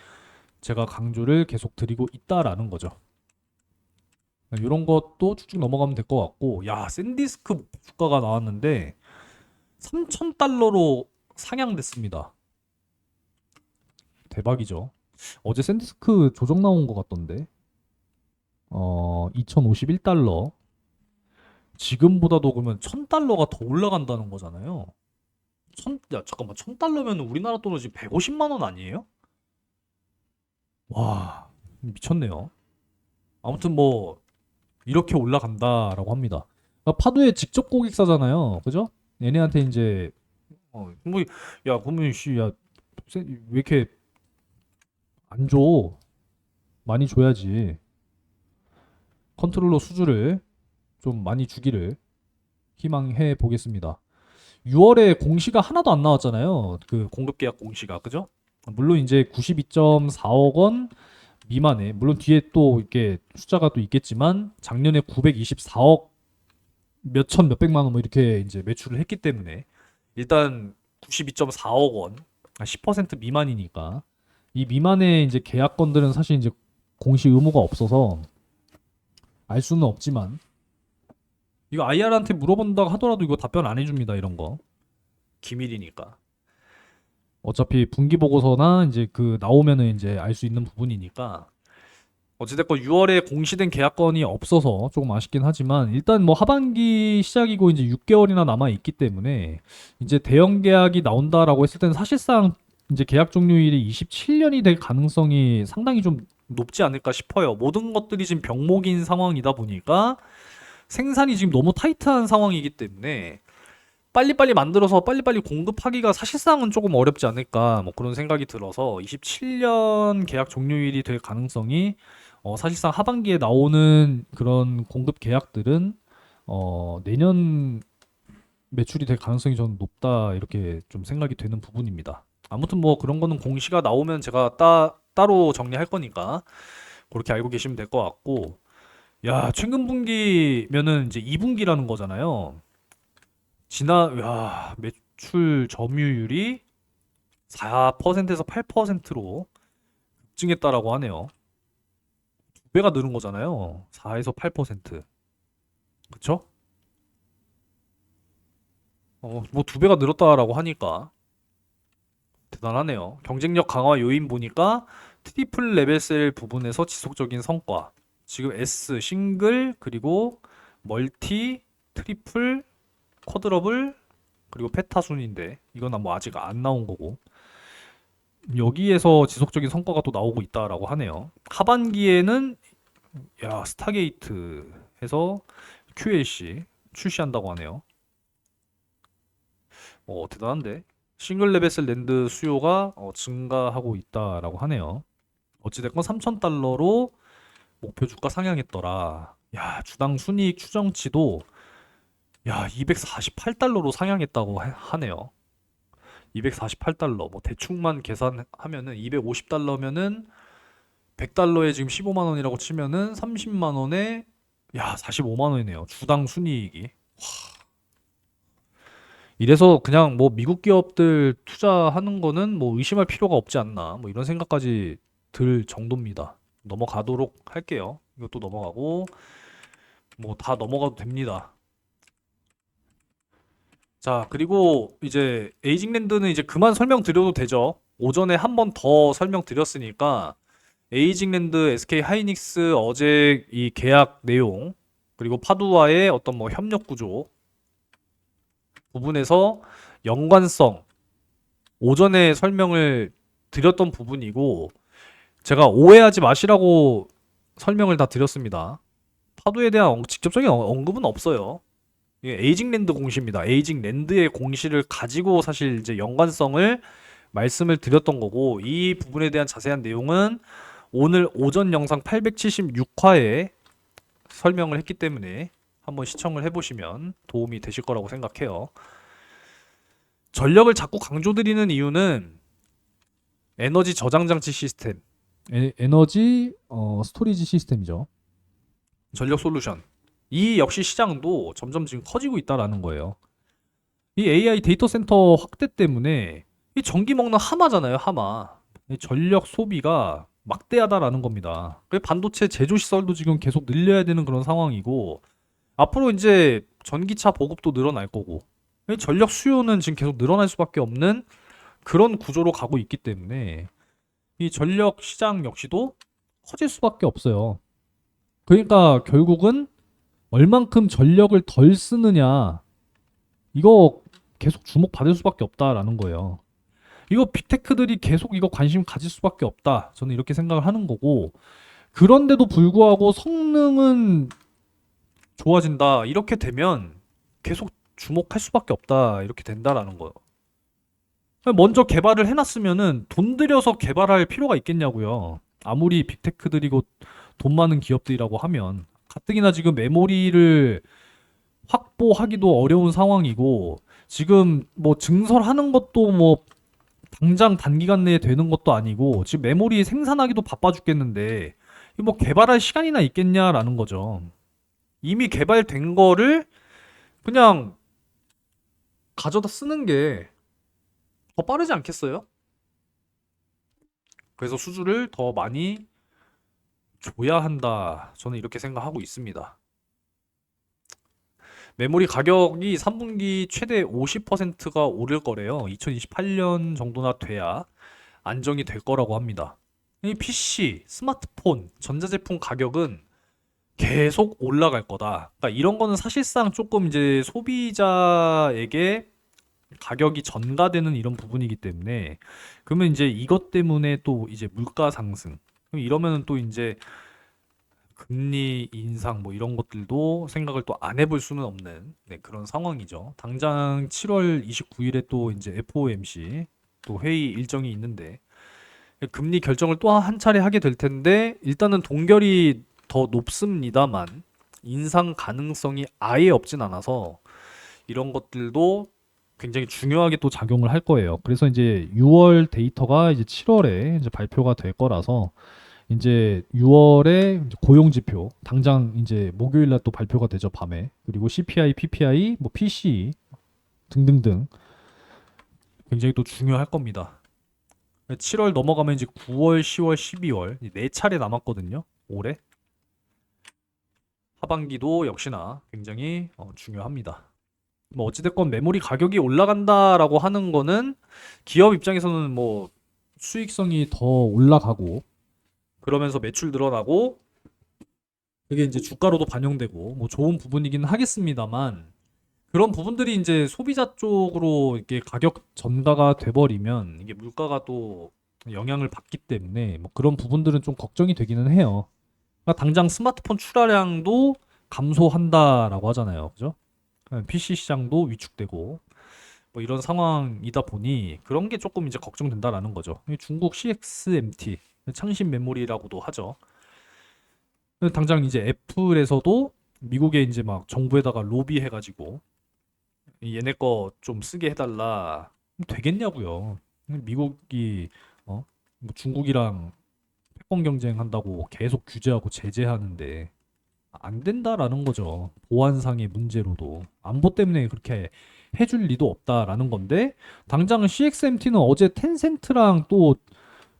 제가 강조를 계속 드리고 있다라는 거죠. 이런 것도 쭉쭉 넘어가면 될 것 같고, 야, 샌디스크 목표 주가가 나왔는데 3,000달러로 상향됐습니다. 대박이죠. 어제 샌디스크 조정 나온 것 같던데. 2,051달러. 지금보다도 그러면 1,000달러가 더 올라간다는 거잖아요. 야, 잠깐만. 1,000달러면 우리나라 돈으로 지금 150만 원 아니에요? 와, 미쳤네요. 아무튼 뭐 이렇게 올라간다라고 합니다. 그러니까 파도의 직접 고객사잖아요. 그죠? 얘네한테 이제 뭐, 야, 그러면 야, 왜 이렇게 안 줘? 많이 줘야지. 컨트롤러 수주를 좀 많이 주기를 희망해 보겠습니다. 6월에 공시가 하나도 안 나왔잖아요. 그 공급 계약 공시가. 그죠? 물론 이제 92.4억 원 미만에 물론 뒤에 또 이렇게 숫자가 또 있겠지만 작년에 924억 몇천 몇백만 원 뭐 이렇게 이제 매출을 했기 때문에 일단 92.4억 원, 10% 미만이니까 이 미만의 이제 계약건들은 사실 이제 공시 의무가 없어서 알 수는 없지만 이거 IR한테 물어본다고 하더라도 이거 답변 안 해줍니다. 이런 거 기밀이니까. 어차피 분기 보고서나 이제 그 나오면은 이제 알 수 있는 부분이니까 어찌됐건 6월에 공시된 계약건이 없어서 조금 아쉽긴 하지만 일단 뭐 하반기 시작이고 이제 6개월이나 남아 있기 때문에 이제 대형 계약이 나온다라고 했을 때는 사실상 이제 계약 종료일이 27년이 될 가능성이 상당히 좀 높지 않을까 싶어요. 모든 것들이 지금 병목인 상황이다 보니까 생산이 지금 너무 타이트한 상황이기 때문에 빨리빨리 만들어서 빨리빨리 공급하기가 사실상은 조금 어렵지 않을까 뭐 그런 생각이 들어서 27년 계약 종료일이 될 가능성이 사실상 하반기에 나오는 그런 공급 계약들은 내년 매출이 될 가능성이 저는 높다 이렇게 좀 생각이 되는 부분입니다. 아무튼 뭐 그런 거는 공시가 나오면 제가 따로 정리할 거니까 그렇게 알고 계시면 될 것 같고 야 최근 분기면은 이제 2분기라는 거잖아요. 야 매출 점유율이 4%에서 8%로 급증했다라고 하네요. 두 배가 늘은 거잖아요. 4에서 8%. 그쵸? 뭐 두 배가 늘었다라고 하니까 대단하네요. 경쟁력 강화 요인 보니까 트리플 레벨셀 부분에서 지속적인 성과. 지금 S 싱글 그리고 멀티 트리플 쿼드러블 그리고 페타 순인데 이건 뭐 아직 안 나온 거고 여기에서 지속적인 성과가 또 나오고 있다라고 하네요. 하반기에는 야 스타게이트 해서 QLC 출시한다고 하네요. 대단한데 싱글 레벨셀 랜드 수요가 증가하고 있다라고 하네요. 어찌됐건 3,000달러로 목표 주가 상향했더라. 야 주당 순이익 추정치도 야 248달러로 상향했다고 하네요. 248달러 뭐 대충만 계산하면은 250달러면은 100달러에 지금 15만 원이라고 치면은 30만 원에 야 45만 원이네요. 주당 순이익이. 이래서 그냥 뭐 미국 기업들 투자하는 거는 뭐 의심할 필요가 없지 않나 뭐 이런 생각까지 들 정도입니다. 넘어가도록 할게요. 이것도 넘어가고 뭐 다 넘어가도 됩니다. 자, 그리고 이제 에이징랜드는 이제 그만 설명드려도 되죠. 오전에 한 번 더 설명드렸으니까 에이징랜드, SK 하이닉스 어제 이 계약 내용 그리고 파두와의 어떤 뭐 협력 구조 부분에서 연관성 오전에 설명을 드렸던 부분이고 제가 오해하지 마시라고 설명을 다 드렸습니다. 파도에 대한 직접적인 언급은 없어요. 이게 에이징랜드 공시입니다. 에이징랜드의 공시를 가지고 사실 이제 연관성을 말씀을 드렸던 거고 이 부분에 대한 자세한 내용은 오늘 오전 영상 876화에 설명을 했기 때문에 한번 시청을 해보시면 도움이 되실 거라고 생각해요. 전력을 자꾸 강조드리는 이유는 에너지 저장 장치 시스템, 에너지 스토리지 시스템이죠. 전력 솔루션. 이 역시 시장도 점점 지금 커지고 있다라는 거예요. 이 AI 데이터 센터 확대 때문에 이 전기 먹는 하마잖아요, 하마. 이 전력 소비가 막대하다라는 겁니다. 그 반도체 제조 시설도 지금 계속 늘려야 되는 그런 상황이고, 앞으로 이제 전기차 보급도 늘어날 거고, 이 전력 수요는 지금 계속 늘어날 수밖에 없는 그런 구조로 가고 있기 때문에 이 전력 시장 역시도 커질 수밖에 없어요. 그러니까 결국은 얼만큼 전력을 덜 쓰느냐, 이거 계속 주목받을 수밖에 없다라는 거예요. 이거 빅테크들이 계속 이거 관심 가질 수밖에 없다. 저는 이렇게 생각을 하는 거고, 그런데도 불구하고 성능은 좋아진다. 이렇게 되면 계속 주목할 수밖에 없다. 이렇게 된다라는 거예요. 먼저 개발을 해놨으면은 돈 들여서 개발할 필요가 있겠냐고요. 아무리 빅테크들이고 돈 많은 기업들이라고 하면 가뜩이나 지금 메모리를 확보하기도 어려운 상황이고, 지금 뭐 증설하는 것도 뭐 당장 단기간 내에 되는 것도 아니고, 지금 메모리 생산하기도 바빠 죽겠는데 이거 뭐 개발할 시간이나 있겠냐라는 거죠. 이미 개발된 거를 그냥 가져다 쓰는 게 더 빠르지 않겠어요? 그래서 수주를 더 많이 줘야 한다. 저는 이렇게 생각하고 있습니다. 메모리 가격이 3분기 최대 50%가 오를 거래요. 2028년 정도나 돼야 안정이 될 거라고 합니다. 이 PC, 스마트폰, 전자제품 가격은 계속 올라갈 거다. 그러니까 이런 거는 사실상 조금 이제 소비자에게 가격이 전가되는 이런 부분이기 때문에, 그러면 이제 이것 때문에 또 이제 물가 상승, 그럼 이러면은 또 이제 금리 인상 뭐 이런 것들도 생각을 또 안 해볼 수는 없는, 네, 그런 상황이죠. 당장 7월 29일에 또 이제 FOMC 또 회의 일정이 있는데 금리 결정을 또 한 차례 하게 될 텐데, 일단은 동결이 더 높습니다만 인상 가능성이 아예 없진 않아서 이런 것들도 굉장히 중요하게 또 작용을 할 거예요. 그래서 이제 6월 데이터가 이제 7월에 이제 발표가 될 거라서, 이제 6월에 고용 지표 당장 이제 목요일 날 또 발표가 되죠, 밤에. 그리고 CPI, PPI, 뭐 PCE 등등등 굉장히 또 중요할 겁니다. 7월 넘어가면 이제 9월, 10월, 12월 네 차례 남았거든요. 올해 하반기도 역시나 굉장히 중요합니다. 뭐 어찌됐건 메모리 가격이 올라간다라고 하는 거는 기업 입장에서는 뭐 수익성이 더 올라가고, 그러면서 매출 늘어나고 그게 이제 주가로도 반영되고 뭐 좋은 부분이긴 하겠습니다만, 그런 부분들이 이제 소비자 쪽으로 이렇게 가격 전가가 돼버리면 이게 물가가 또 영향을 받기 때문에 뭐 그런 부분들은 좀 걱정이 되기는 해요. 그러니까 당장 스마트폰 출하량도 감소한다라고 하잖아요. 그죠? PC 시장도 위축되고 뭐 이런 상황이다 보니 그런 게 조금 이제 걱정된다라는 거죠. 중국 CXMT, 창신 메모리라고도 하죠. 당장 이제 애플에서도 미국에 이제 막 정부에다가 로비해가지고 얘네 거 좀 쓰게 해달라. 되겠냐고요. 미국이 뭐 중국이랑 패권 경쟁한다고 계속 규제하고 제재하는데 안 된다라는 거죠. 보안상의 문제로도 안보 때문에 그렇게 해줄 리도 없다라는 건데, 당장 CXMT는 어제 텐센트랑 또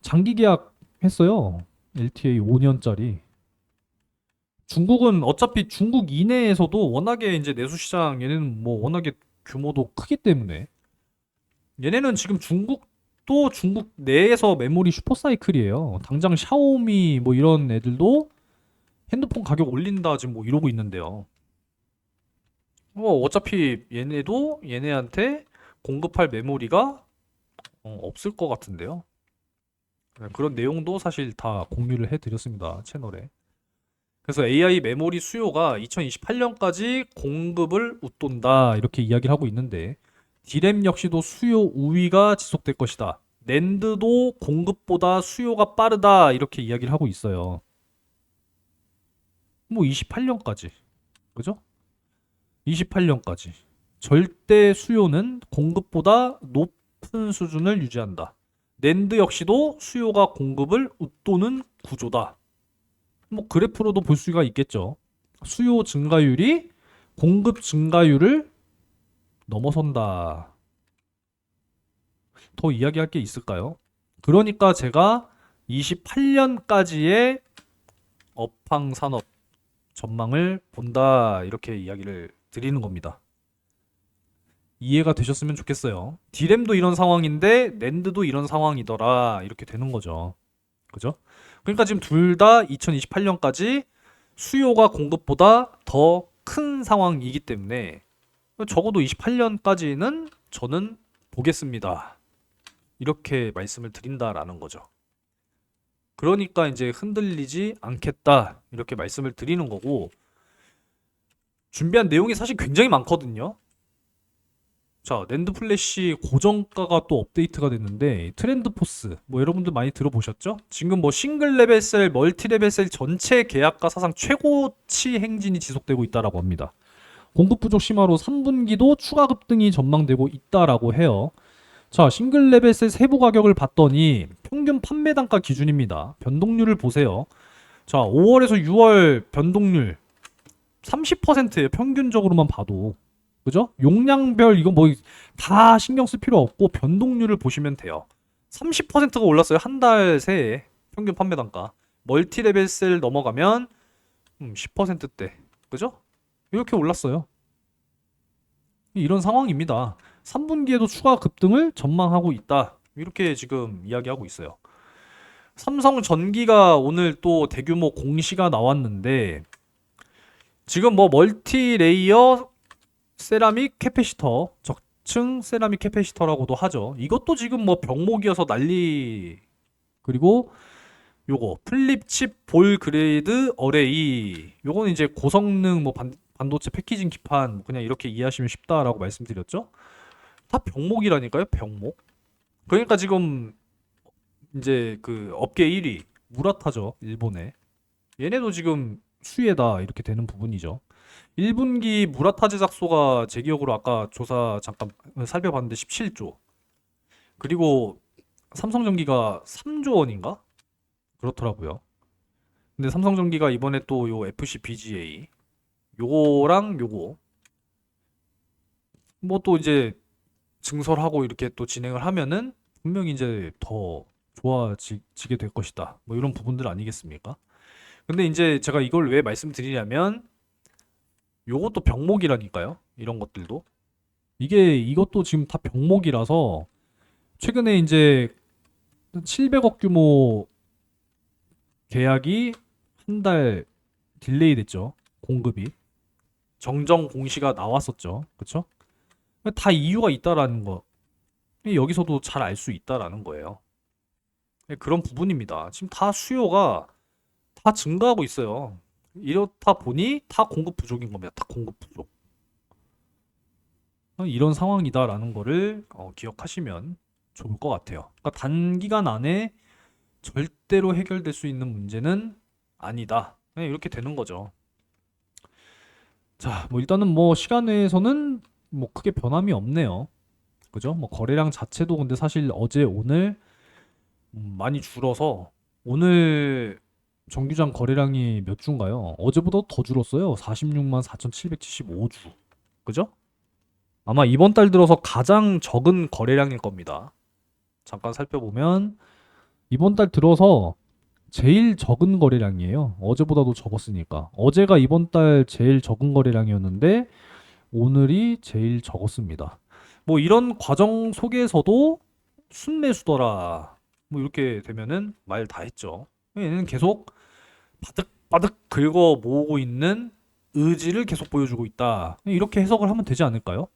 장기 계약 했어요. LTA 5년짜리. 중국은 어차피 중국 이내에서도 워낙에 이제 내수 시장, 얘네는 뭐 워낙에 규모도 크기 때문에 얘네는 지금 중국도 중국 내에서 메모리 슈퍼사이클이에요. 당장 샤오미 뭐 이런 애들도 핸드폰 가격 올린다 지금 뭐 이러고 있는데요. 어차피 얘네도 얘네한테 공급할 메모리가 없을 것 같은데요. 네, 그런 내용도 사실 다 공유를 해드렸습니다, 채널에. 그래서 AI 메모리 수요가 2028년까지 공급을 웃돈다 이렇게 이야기를 하고 있는데, 디램 역시도 수요 우위가 지속될 것이다. 낸드도 공급보다 수요가 빠르다 이렇게 이야기를 하고 있어요. 뭐 28년까지, 그죠? 28년까지 절대 수요는 공급보다 높은 수준을 유지한다. 낸드 역시도 수요가 공급을 웃도는 구조다. 뭐 그래프로도 볼 수가 있겠죠. 수요 증가율이 공급 증가율을 넘어선다. 더 이야기할 게 있을까요? 그러니까 제가 28년까지의 업황 산업 전망을 본다 이렇게 이야기를 드리는 겁니다. 이해가 되셨으면 좋겠어요. 디램도 이런 상황인데 낸드도 이런 상황이더라 이렇게 되는 거죠. 그죠? 그러니까 지금 둘 다 2028년까지 수요가 공급보다 더 큰 상황이기 때문에 적어도 28년까지는 저는 보겠습니다. 이렇게 말씀을 드린다라는 거죠. 그러니까 이제 흔들리지 않겠다 이렇게 말씀을 드리는 거고, 준비한 내용이 사실 굉장히 많거든요. 자, 낸드 플래시 고정가가 또 업데이트가 됐는데 트렌드 포스 뭐 여러분들 많이 들어보셨죠? 지금 뭐 싱글 레벨 셀, 멀티 레벨 셀 전체 계약가 사상 최고치 행진이 지속되고 있다라고 합니다. 공급 부족 심화로 3분기도 추가 급등이 전망되고 있다라고 해요. 자, 싱글 레벨 셀 세부 가격을 봤더니 평균 판매 단가 기준입니다. 변동률을 보세요. 자, 5월에서 6월 변동률 30%예요. 평균적으로만 봐도. 그죠? 용량별 이거 뭐 다 신경 쓸 필요 없고 변동률을 보시면 돼요. 30%가 올랐어요. 한 달 새에 평균 판매 단가. 멀티 레벨 셀 넘어가면 10%대. 그죠? 이렇게 올랐어요. 이런 상황입니다. 3분기에도 추가 급등을 전망하고 있다. 이렇게 지금 이야기하고 있어요. 삼성 전기가 오늘 또 대규모 공시가 나왔는데 지금 뭐 멀티 레이어 세라믹 캐패시터, 적층 세라믹 캐패시터라고도 하죠. 이것도 지금 뭐 병목이어서 난리. 그리고 요거 플립칩 볼 그레이드 어레이. 요거는 이제 고성능 뭐 반도체 패키징 기판 뭐 그냥 이렇게 이해하시면 쉽다라고 말씀드렸죠. 다 병목이라니까요, 병목. 그러니까 지금 이제 그 업계 1위 무라타죠, 일본에. 얘네도 지금 수혜다 이렇게 되는 부분이죠. 1분기 무라타 제작소가 제 기억으로 아까 조사 잠깐 살펴봤는데 17조. 그리고 삼성전기가 3조 원인가? 그렇더라고요. 근데 삼성전기가 이번에 또 요 FC BGA 요거랑 요거 뭐 또 이제 증설하고 이렇게 또 진행을 하면은 분명히 이제 더 좋아지게 될 것이다. 뭐 이런 부분들 아니겠습니까? 근데 이제 제가 이걸 왜 말씀드리냐면 요것도 병목이라니까요. 이런 것들도. 이것도 지금 다 병목이라서 최근에 이제 700억 규모 계약이 한 달 딜레이 됐죠. 공급이. 정정 공시가 나왔었죠. 그쵸? 다 이유가 있다라는 거. 여기서도 잘 알 수 있다라는 거예요. 그런 부분입니다. 지금 다 수요가 다 증가하고 있어요. 이렇다 보니 다 공급 부족인 겁니다. 다 공급 부족. 이런 상황이다라는 거를 기억하시면 좋을 것 같아요. 그러니까 단기간 안에 절대로 해결될 수 있는 문제는 아니다. 이렇게 되는 거죠. 자, 뭐 일단은 뭐 시간 내에서는 뭐 크게 변함이 없네요. 그죠? 뭐 거래량 자체도 근데 사실 어제 오늘 많이 줄어서 오늘 정규장 거래량이 몇 주인가요? 어제보다 더 줄었어요. 46만 4,775주. 그죠? 아마 이번 달 들어서 가장 적은 거래량일 겁니다. 잠깐 살펴보면 이번 달 들어서 제일 적은 거래량이에요. 어제보다도 적었으니까. 어제가 이번 달 제일 적은 거래량이었는데 오늘이 제일 적었습니다. 뭐 이런 과정 속에서도 순매수더라. 뭐 이렇게 되면은 말 다 했죠. 얘는 계속 바득바득 긁어 모으고 있는 의지를 계속 보여주고 있다. 이렇게 해석을 하면 되지 않을까요?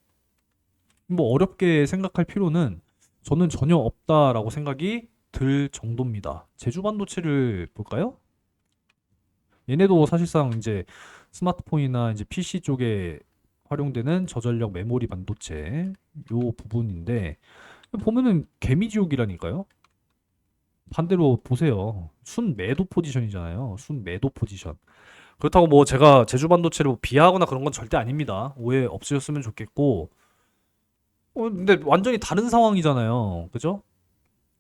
뭐 어렵게 생각할 필요는 저는 전혀 없다라고 생각이 들 정도입니다. 제주 반도체를 볼까요? 얘네도 사실상 이제 스마트폰이나 이제 PC 쪽에 활용되는 저전력 메모리 반도체 요 부분인데 보면은 개미지옥이라니까요. 반대로 보세요. 순 매도 포지션이잖아요. 순 매도 포지션. 그렇다고 뭐 제가 제주 반도체를 뭐 비하하거나 그런 건 절대 아닙니다. 오해 없으셨으면 좋겠고. 근데 완전히 다른 상황이잖아요. 그죠?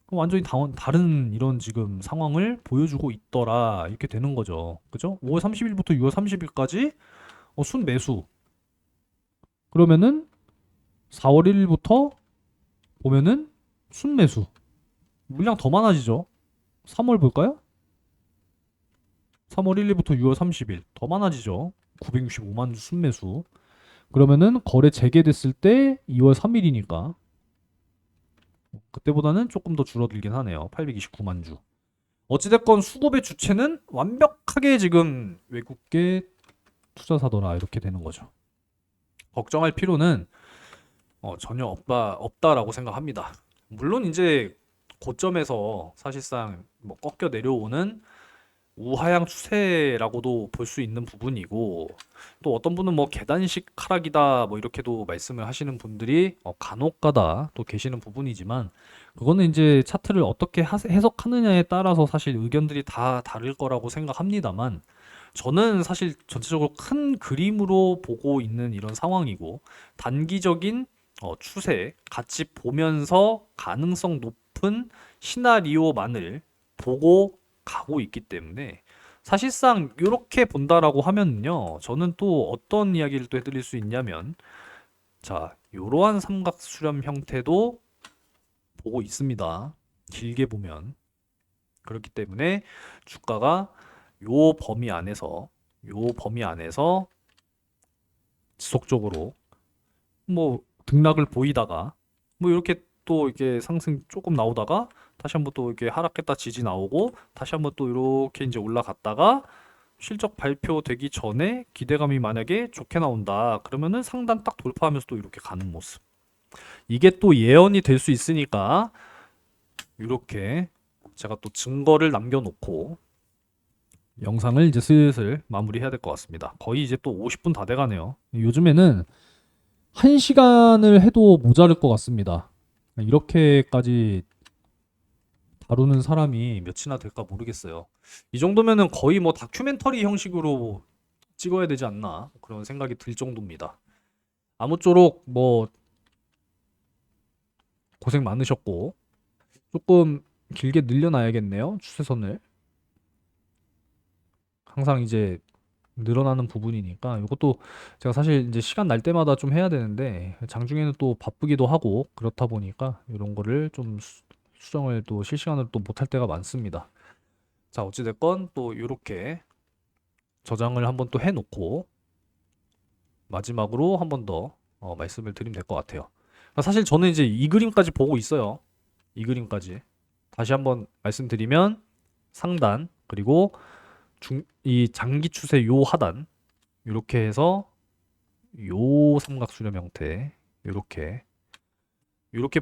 그럼 완전히 다른 이런 지금 상황을 보여주고 있더라. 이렇게 되는 거죠. 그죠? 5월 30일부터 6월 30일까지 순매수. 그러면은 4월 1일부터 보면은 순매수. 물량 더 많아지죠. 3월 볼까요? 3월 1일부터 6월 30일 더 많아지죠. 965만 주 순매수. 그러면은 거래 재개됐을 때 2월 3일이니까 그때보다는 조금 더 줄어들긴 하네요. 829만 주. 어찌됐건 수급의 주체는 완벽하게 지금 외국계 투자사더라 이렇게 되는 거죠. 걱정할 필요는 전혀 없다라고 생각합니다. 물론 이제 고점에서 사실상 뭐 꺾여 내려오는 우하향 추세라고도 볼 수 있는 부분이고, 또 어떤 분은 뭐 계단식 하락이다 뭐 이렇게도 말씀을 하시는 분들이 간혹가다 또 계시는 부분이지만, 그거는 이제 차트를 어떻게 해석하느냐에 따라서 사실 의견들이 다 다를 거라고 생각합니다만, 저는 사실 전체적으로 큰 그림으로 보고 있는 이런 상황이고, 단기적인 추세 같이 보면서 가능성 높은 시나리오만을 보고 가고 있기 때문에, 사실상 이렇게 본다라고 하면요, 저는 또 어떤 이야기를 또 해드릴 수 있냐면, 자, 이러한 삼각 수렴 형태도 보고 있습니다. 길게 보면. 그렇기 때문에 주가가 요 범위 안에서 지속적으로 뭐 등락을 보이다가 뭐 이렇게 또 이렇게 상승 조금 나오다가 다시 한번 또 이렇게 하락했다 지지 나오고 다시 한번 또 이렇게 이제 올라갔다가 실적 발표되기 전에 기대감이 만약에 좋게 나온다 그러면은 상단 딱 돌파하면서 또 이렇게 가는 모습, 이게 또 예언이 될 수 있으니까 이렇게 제가 또 증거를 남겨놓고 영상을 이제 슬슬 마무리해야 될 것 같습니다. 거의 이제 또 50분 다 돼가네요. 요즘에는 1시간을 해도 모자랄 것 같습니다. 이렇게까지 다루는 사람이 몇이나 될까 모르겠어요. 이 정도면은 거의 뭐 다큐멘터리 형식으로 찍어야 되지 않나 그런 생각이 들 정도입니다. 아무쪼록 뭐 고생 많으셨고 조금 길게 늘려놔야겠네요. 추세선을. 항상 이제 늘어나는 부분이니까 이것도 제가 사실 이제 시간 날 때마다 좀 해야 되는데 장중에는 또 바쁘기도 하고 그렇다 보니까 이런 거를 좀 수정을 또 실시간으로 또 못할 때가 많습니다. 자, 어찌됐건 또 이렇게 저장을 한번 또 해놓고 마지막으로 한 번 더 말씀을 드리면 될 것 같아요. 사실 저는 이제 이 그림까지 보고 있어요. 이 그림까지 다시 한번 말씀드리면 상단 그리고 이 장기 추세 요 하단 이렇게 해서 요 삼각 수렴 형태 이렇게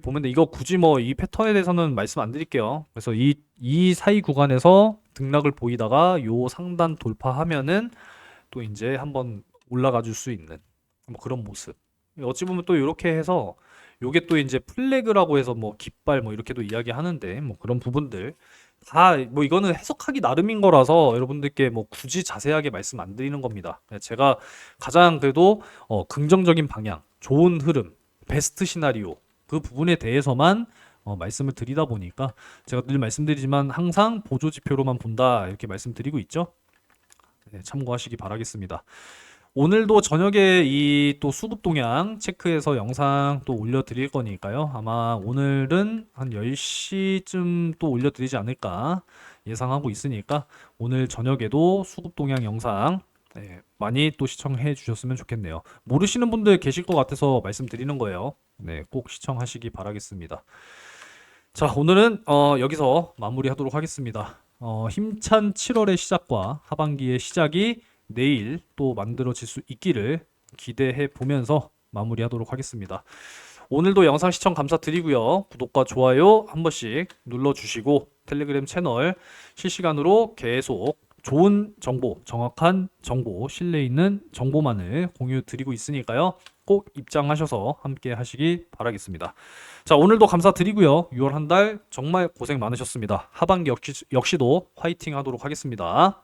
보면 돼. 이거 굳이 뭐 이 패턴에 대해서는 말씀 안 드릴게요. 그래서 이 사이 구간에서 등락을 보이다가 요 상단 돌파하면은 또 이제 한번 올라가 줄 수 있는 뭐 그런 모습. 어찌 보면 또 이렇게 해서 요게 또 이제 플래그라고 해서 뭐 깃발 뭐 이렇게도 이야기하는데 뭐 그런 부분들 다 뭐 이거는 해석하기 나름인 거라서 여러분들께 뭐 굳이 자세하게 말씀 안 드리는 겁니다. 제가 가장 그래도 긍정적인 방향, 좋은 흐름, 베스트 시나리오 그 부분에 대해서만 말씀을 드리다 보니까 제가 늘 말씀드리지만 항상 보조 지표로만 본다 이렇게 말씀드리고 있죠. 네, 참고하시기 바라겠습니다. 오늘도 저녁에 이 또 수급 동향 체크해서 영상 또 올려드릴 거니까요. 아마 오늘은 한 10시쯤 또 올려드리지 않을까 예상하고 있으니까 오늘 저녁에도 수급 동향 영상 많이 또 시청해 주셨으면 좋겠네요. 모르시는 분들 계실 것 같아서 말씀드리는 거예요. 네, 꼭 시청하시기 바라겠습니다. 자, 오늘은 여기서 마무리하도록 하겠습니다. 힘찬 7월의 시작과 하반기의 시작이 내일 또 만들어질 수 있기를 기대해 보면서 마무리하도록 하겠습니다. 오늘도 영상 시청 감사드리고요. 구독과 좋아요 한 번씩 눌러주시고 텔레그램 채널 실시간으로 계속 좋은 정보, 정확한 정보, 신뢰 있는 정보만을 공유 드리고 있으니까요. 꼭 입장하셔서 함께 하시기 바라겠습니다. 자, 오늘도 감사드리고요. 6월 한 달 정말 고생 많으셨습니다. 하반기 역시도 화이팅 하도록 하겠습니다.